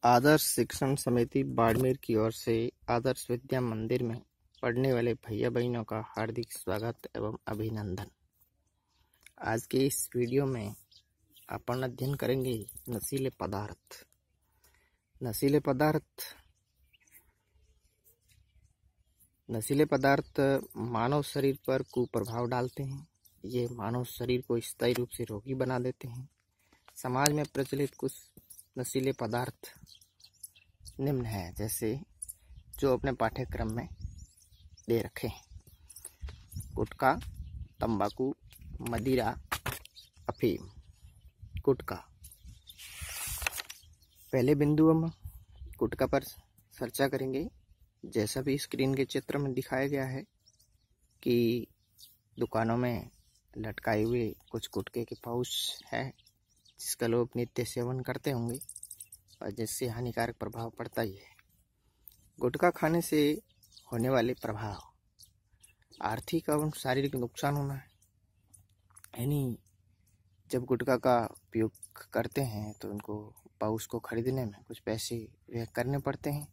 आदर्श शिक्षण समिति बाड़मेर की ओर से आदर्श विद्या मंदिर में पढ़ने वाले भैया बहनों का हार्दिक स्वागत एवं अभिनंदन। आज के इस वीडियो में अपन अध्ययन करेंगे नशीले पदार्थ। नशीले पदार्थ मानव शरीर पर कुप्रभाव डालते हैं। ये मानव शरीर को स्थायी रूप से रोगी बना देते हैं। समाज में प्रचलित कुछ नशीले पदार्थ निम्न है, जैसे जो अपने पाठ्यक्रम में दे रखे हैं: गुटखा, तंबाकू, मदिरा, अफीम। गुटखा। पहले बिंदु हम गुटखा पर चर्चा करेंगे। जैसा भी स्क्रीन के चित्र में दिखाया गया है कि दुकानों में लटकाए हुए कुछ गुटखे के पाउच है, जिसका लोग नित्य सेवन करते होंगे और जिससे हानिकारक प्रभाव पड़ता ही है। गुटखा खाने से होने वाले प्रभाव: आर्थिक एवं शारीरिक नुकसान होना है। यानी जब गुटखा का उपयोग करते हैं तो उनको पाउच को खरीदने में कुछ पैसे व्यय करने पड़ते हैं।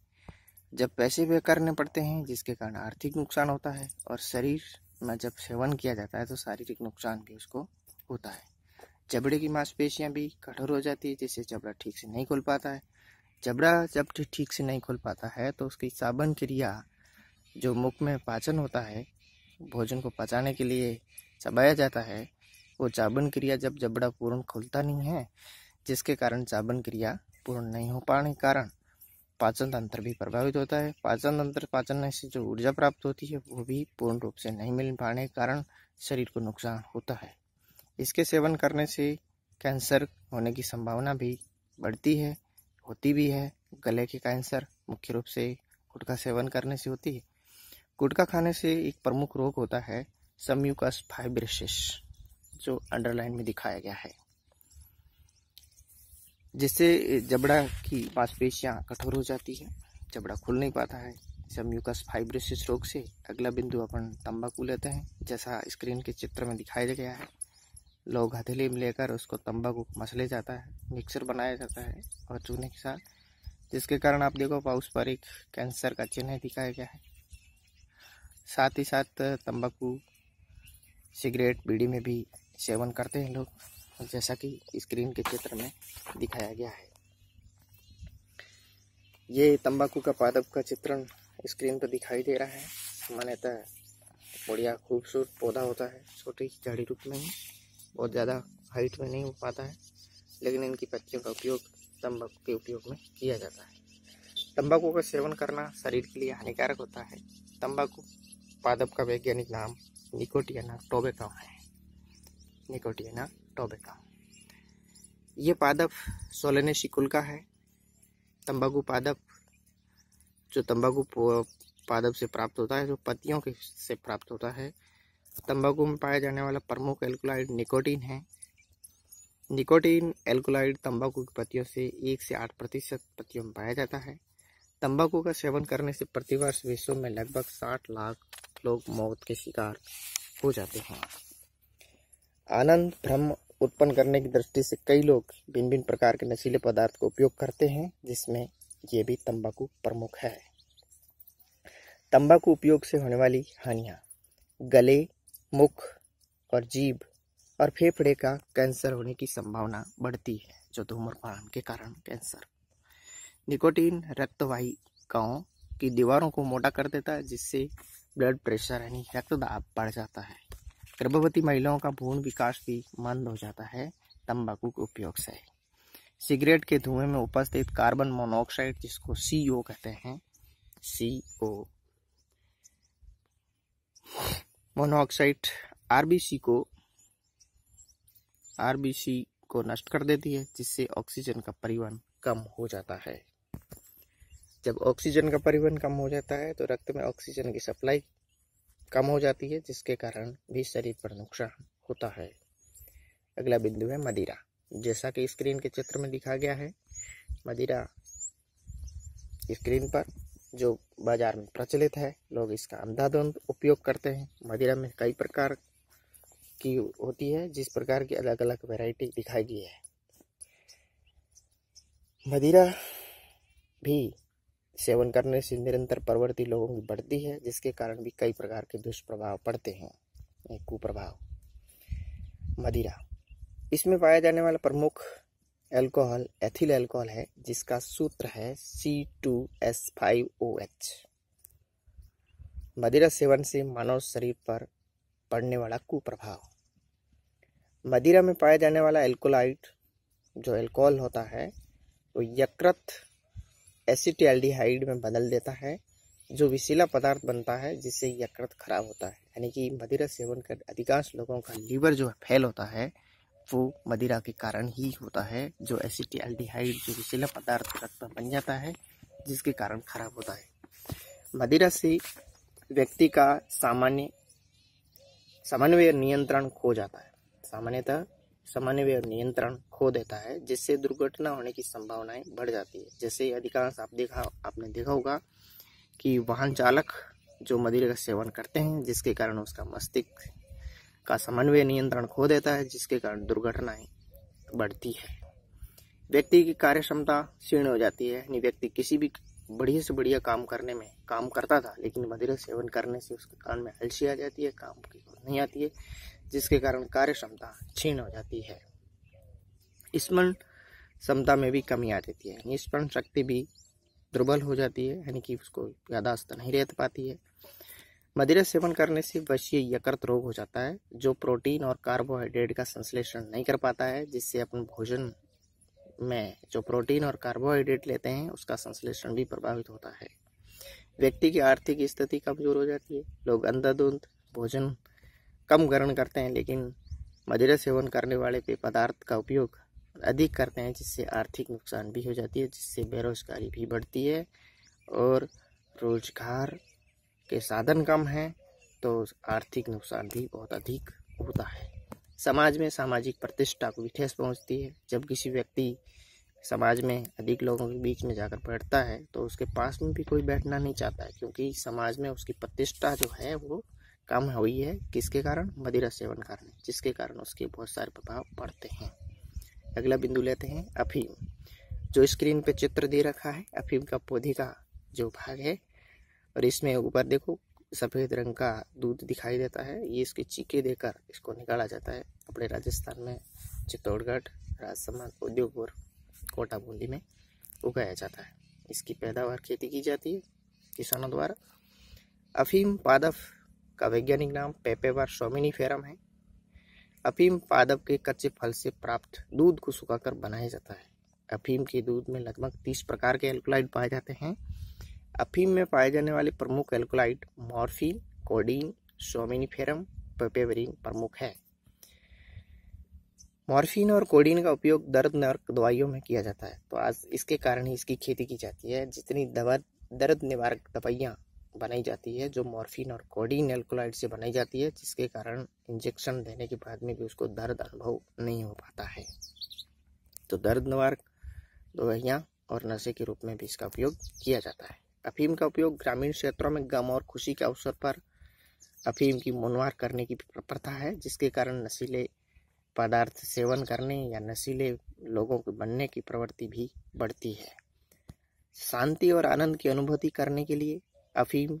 जब पैसे व्यय करने पड़ते हैं, जिसके कारण आर्थिक नुकसान होता है, और शरीर में जब सेवन किया जाता है तो शारीरिक नुकसान भी उसको होता है। जबड़े की मांसपेशियां भी कठोर हो जाती है, जिससे जबड़ा ठीक से नहीं खुल पाता है। जबड़ा जब ठीक से नहीं खुल पाता है तो उसकी साबन क्रिया, जो मुख में पाचन होता है, भोजन को पचाने के लिए चबाया जाता है, वो चाबन क्रिया जब जबड़ा पूर्ण खुलता नहीं है, जिसके कारण चाबन क्रिया पूर्ण नहीं हो पाने के कारण पाचन तंत्र भी प्रभावित होता है। पाचन से जो ऊर्जा प्राप्त होती है वो भी पूर्ण रूप से नहीं मिल पाने के कारण शरीर को नुकसान होता है। इसके सेवन करने से कैंसर होने की संभावना भी बढ़ती है, होती भी है। गले के कैंसर मुख्य रूप से गुटखा सेवन करने से होती है। गुटखा खाने से एक प्रमुख रोग होता है सम्यूकस फाइब्रोसिस, जो अंडरलाइन में दिखाया गया है, जिससे जबड़ा की मांसपेशियां कठोर हो जाती है, जबड़ा खुल नहीं पाता है। सम्यूकस फाइब्रोसिस रोग से अगला बिंदु अपन तंबाकू लेते हैं। जैसा स्क्रीन के चित्र में दिखाया गया है, लोग हथेली में लेकर उसको तंबाकू मसले जाता है, मिक्सर बनाया जाता है और चूने के साथ, जिसके कारण आप देखो पाउच पर एक कैंसर का चिन्ह दिखाया गया है। साथ ही साथ तंबाकू, सिगरेट, बीड़ी में भी सेवन करते हैं लोग, जैसा कि स्क्रीन के चित्र में दिखाया गया है। ये तंबाकू का पादप का चित्रण स्क्रीन पर दिखाई दे रहा है। सामान्यतः बढ़िया खूबसूरत पौधा होता है, छोटी झाड़ी रूप में ही, बहुत ज़्यादा हाइट में नहीं हो पाता है, लेकिन इनकी पत्तियों का उपयोग तंबाकू के उपयोग में किया जाता है। तंबाकू का सेवन करना शरीर के लिए हानिकारक होता है। तंबाकू पादप का वैज्ञानिक नाम निकोटियाना टोबैकम है। Nicotiana tabacum. ये पादप सोलेनेसी कुल का है। तंबाकू पादप जो तंबाकू पादप से प्राप्त होता है, जो पत्तियों के से प्राप्त होता है। तंबाकू में पाया जाने वाला प्रमुख एल्कोलाइड निकोटीन है। निकोटीन एल्कोलाइड तंबाकू की पत्तियों से 1 से 8% पत्तियों में पाया जाता है। तंबाकू का सेवन करने से प्रतिवर्ष विश्व में लगभग 60 लाख लोग मौत के शिकार हो जाते हैं। आनंद भ्रम उत्पन्न करने की दृष्टि से कई लोग भिन्न भिन्न प्रकार के नशीले पदार्थ का उपयोग करते हैं, जिसमें ये भी तंबाकू प्रमुख है। तंबाकू उपयोग से होने वाली हानियां: गले, मुख और जीभ और फेफड़े का कैंसर होने की संभावना बढ़ती है, जो धूम्रपान के कारण कैंसर। निकोटीन रक्तवाहिकाओं की दीवारों को मोटा कर देता है, जिससे ब्लड प्रेशर यानी रक्तदाब बढ़ जाता है। गर्भवती महिलाओं का भ्रूण विकास भी मंद हो जाता है तंबाकू के उपयोग से। सिगरेट के धुएं में उपस्थित कार्बन मोनोऑक्साइड, जिसको CO कहते हैं, CO मोनोऑक्साइड RBC को नष्ट कर देती है, जिससे ऑक्सीजन का परिवहन कम हो जाता है। जब ऑक्सीजन का परिवहन कम हो जाता है तो रक्त में ऑक्सीजन की सप्लाई कम हो जाती है, जिसके कारण भी शरीर पर नुकसान होता है। अगला बिंदु है मदिरा। जैसा कि स्क्रीन के चित्र में दिखाया गया है, मदिरा स्क्रीन पर जो बाजार में प्रचलित है, लोग इसका अंधाधुंध उपयोग करते हैं। मदिरा में कई प्रकार की होती है, जिस प्रकार की अलग अलग वैरायटी दिखाई गई है। मदिरा भी सेवन करने से निरंतर प्रवृत्ति लोगों की बढ़ती है, जिसके कारण भी कई प्रकार के दुष्प्रभाव पड़ते हैं। एक कुप्रभाव मदिरा, इसमें पाया जाने वाला प्रमुख एल्कोहल एथिल अल्कोहल है, जिसका सूत्र है C2H5OH। मदिरा सेवन से मानव शरीर पर पड़ने वाला कुप्रभाव। मदिरा में पाया जाने वाला एल्कोलाइड जो अल्कोहल होता है वो यकृत एसिटाल्डिहाइड में बदल देता है, जो विषैला पदार्थ बनता है, जिससे यकृत खराब होता है। यानी कि मदिरा सेवन कर अधिकांश लोगों का लीवर जो फेल होता है वो मदिरा के कारण ही होता है, जो एसिटाल्डिहाइड जो विषैला पदार्थ रक्त में बन जाता है, जिसके कारण खराब होता है। मदिरा से व्यक्ति का सामान्य नियंत्रण खो जाता है, सामान्यतः सामान्य नियंत्रण खो देता है, जिससे दुर्घटना होने की संभावनाएं बढ़ जाती है। जैसे अधिकांश आपने देखा होगा कि वाहन चालक जो मदिरा का सेवन करते हैं, जिसके कारण उसका मस्तिष्क का समन्वय नियंत्रण खो देता है, जिसके कारण दुर्घटनाएं बढ़ती है। व्यक्ति की कार्य क्षमता क्षीण हो जाती है। यानी व्यक्ति किसी भी बढ़िया से बढ़िया काम करने में काम करता था, लेकिन मदिरा सेवन करने से उसके कान में अलसी आ जाती है, काम की नहीं आती है, जिसके कारण कार्य क्षमता क्षीण हो जाती है। स्मरण क्षमता में भी कमी आ जाती है, स्मरण शक्ति भी दुर्बल हो जाती है, यानी कि उसको याददाश्त नहीं रह पाती है। मदिरा सेवन करने से वशीय यकृत रोग हो जाता है, जो प्रोटीन और कार्बोहाइड्रेट का संश्लेषण नहीं कर पाता है, जिससे अपन भोजन में जो प्रोटीन और कार्बोहाइड्रेट लेते हैं उसका संश्लेषण भी प्रभावित होता है। व्यक्ति की आर्थिक स्थिति कमजोर हो जाती है। लोग अंधाधुंध भोजन कम ग्रहण करते हैं, लेकिन मदिरा सेवन करने वाले पेय पदार्थ का उपयोग अधिक करते हैं, जिससे आर्थिक नुकसान भी हो जाती है, जिससे बेरोजगारी भी बढ़ती है और रोजगार के साधन कम हैं तो आर्थिक नुकसान भी बहुत अधिक होता है। समाज में सामाजिक प्रतिष्ठा को भी ठेस पहुंचती है। जब किसी व्यक्ति समाज में अधिक लोगों के बीच में जाकर बैठता है तो उसके पास में भी कोई बैठना नहीं चाहता है, क्योंकि समाज में उसकी प्रतिष्ठा जो है वो कम हुई है। किसके कारण? मदिरा सेवन करने, जिसके कारण उसके बहुत सारे प्रभाव पड़ते हैं। अगला बिंदु लेते हैं अफीम। जो स्क्रीन पे चित्र दे रखा है अफीम का पौधे का जो भाग है, और इसमें ऊपर देखो सफेद रंग का दूध दिखाई देता है। ये इसके चीके देकर इसको निकाला जाता है। अपने राजस्थान में चित्तौड़गढ़, राजसमंद, उदयपुर, कोटा बूंदी में उगाया जाता है। इसकी पैदावार खेती की जाती है किसानों द्वारा। अफीम पादप का वैज्ञानिक नाम पेपेवर सोमिनिफेरम है। अफीम पादप के कच्चे फल से प्राप्त दूध को सुखाकर बनाया जाता है। अफीम के दूध में लगभग 30 प्रकार के एल्कोलाइड पाए जाते हैं। अफीम में पाए जाने वाले प्रमुख एल्कोलाइड मॉर्फिन, कोडीन, सोमिनिफेरम, पेपेवरिन प्रमुख है। मॉर्फिन और कोडीन का उपयोग दर्द निवारक दवाइयों में किया जाता है, तो आज इसके कारण ही इसकी खेती की जाती है। जितनी दर्द निवारक दवाइयाँ बनाई जाती है जो मॉर्फिन और कोडीन एल्कोलाइड से बनाई जाती है, जिसके कारण इंजेक्शन देने के बाद में भी उसको दर्द अनुभव नहीं हो पाता है। तो दर्द निवारक दवाइयाँ और नशे के रूप में भी इसका उपयोग किया जाता है। अफीम का उपयोग ग्रामीण क्षेत्रों में गम और खुशी के अवसर पर अफीम की मुनवार करने की प्रथा है, जिसके कारण नशीले पदार्थ सेवन करने या नशीले लोगों के बनने की प्रवृत्ति भी बढ़ती है। शांति और आनंद की अनुभूति करने के लिए अफीम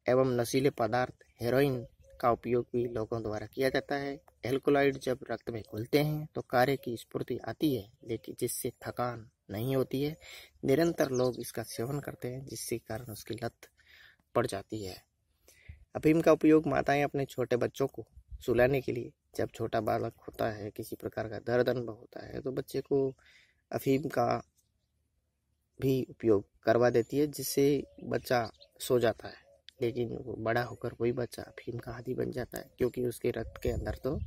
एवं नशीले पदार्थ हेरोइन का उपयोग भी लोगों द्वारा किया जाता है। एल्कोलाइड जब रक्त में घुलते हैं तो कार्य की स्फूर्ति आती है, लेकिन जिससे थकान नहीं होती है। निरंतर लोग इसका सेवन करते हैं, जिसके कारण उसकी लत पड़ जाती है। अफीम का उपयोग माताएं अपने छोटे बच्चों को सुलाने के लिए, जब छोटा बालक होता है किसी प्रकार का दर्द अनुभव होता है तो बच्चे को अफीम का भी उपयोग करवा देती है, जिससे बच्चा सो जाता है। लेकिन वो बड़ा होकर वही बच्चा अफीम का आदी बन जाता है, क्योंकि उसके रक्त के अंदर तो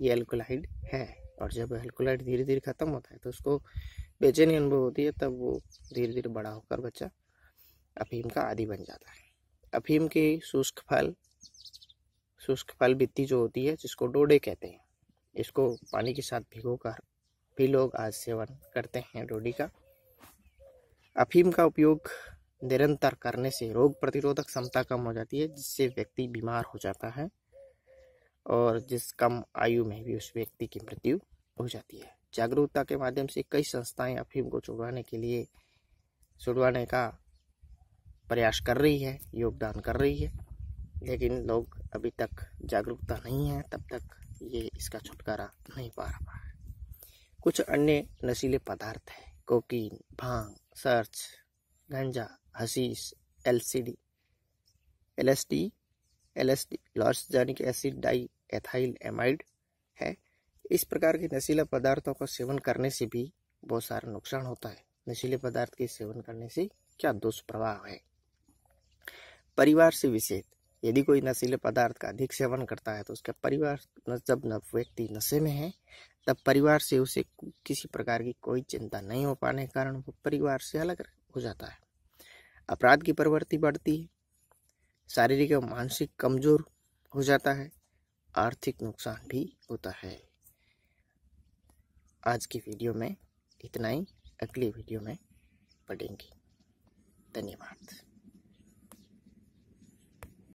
ये एल्कोलाइड है, और जब एल्कोलाइड धीरे धीरे खत्म होता है तो उसको बेचैनी अनुभव होती है, तब वो धीरे धीरे बड़ा होकर बच्चा अफीम का आदी बन जाता है। अफीम के शुष्क फल बित्ती जो होती है, जिसको डोडे कहते हैं, इसको पानी के साथ भिगोकर भी लोग आज सेवन करते हैं डोडी का। अफीम का उपयोग निरंतर करने से रोग प्रतिरोधक क्षमता कम हो जाती है, जिससे व्यक्ति बीमार हो जाता है, और जिस कम आयु में भी उस व्यक्ति की मृत्यु हो जाती है। जागरूकता के माध्यम से कई संस्थाएं अफीम को छुड़वाने के लिए छुड़वाने का प्रयास कर रही है, योगदान कर रही है, लेकिन लोग अभी तक जागरूकता नहीं है, तब तक ये इसका छुटकारा नहीं पा रहा है। कुछ अन्य नशीले पदार्थ हैं, कोकीन, भांग, सर्च, गांजा, हशीश, LSD, lysergic acid diethylamide है। इस प्रकार के नशीले पदार्थों का सेवन करने से भी बहुत सारा नुकसान होता है। नशीले पदार्थ के सेवन करने से क्या दुष्प्रभाव है? परिवार से विच्छेद। यदि कोई नशीले पदार्थ का अधिक सेवन करता है तो उसका परिवार, जब व्यक्ति नशे में है तब परिवार से उसे किसी प्रकार की कोई चिंता नहीं हो पाने के कारण वो परिवार से अलग हो जाता है। अपराध की प्रवृत्ति बढ़ती है, शारीरिक और मानसिक कमजोर हो जाता है, आर्थिक नुकसान भी होता है। आज की वीडियो में इतना ही, अगली वीडियो में पढ़ेंगे। धन्यवाद।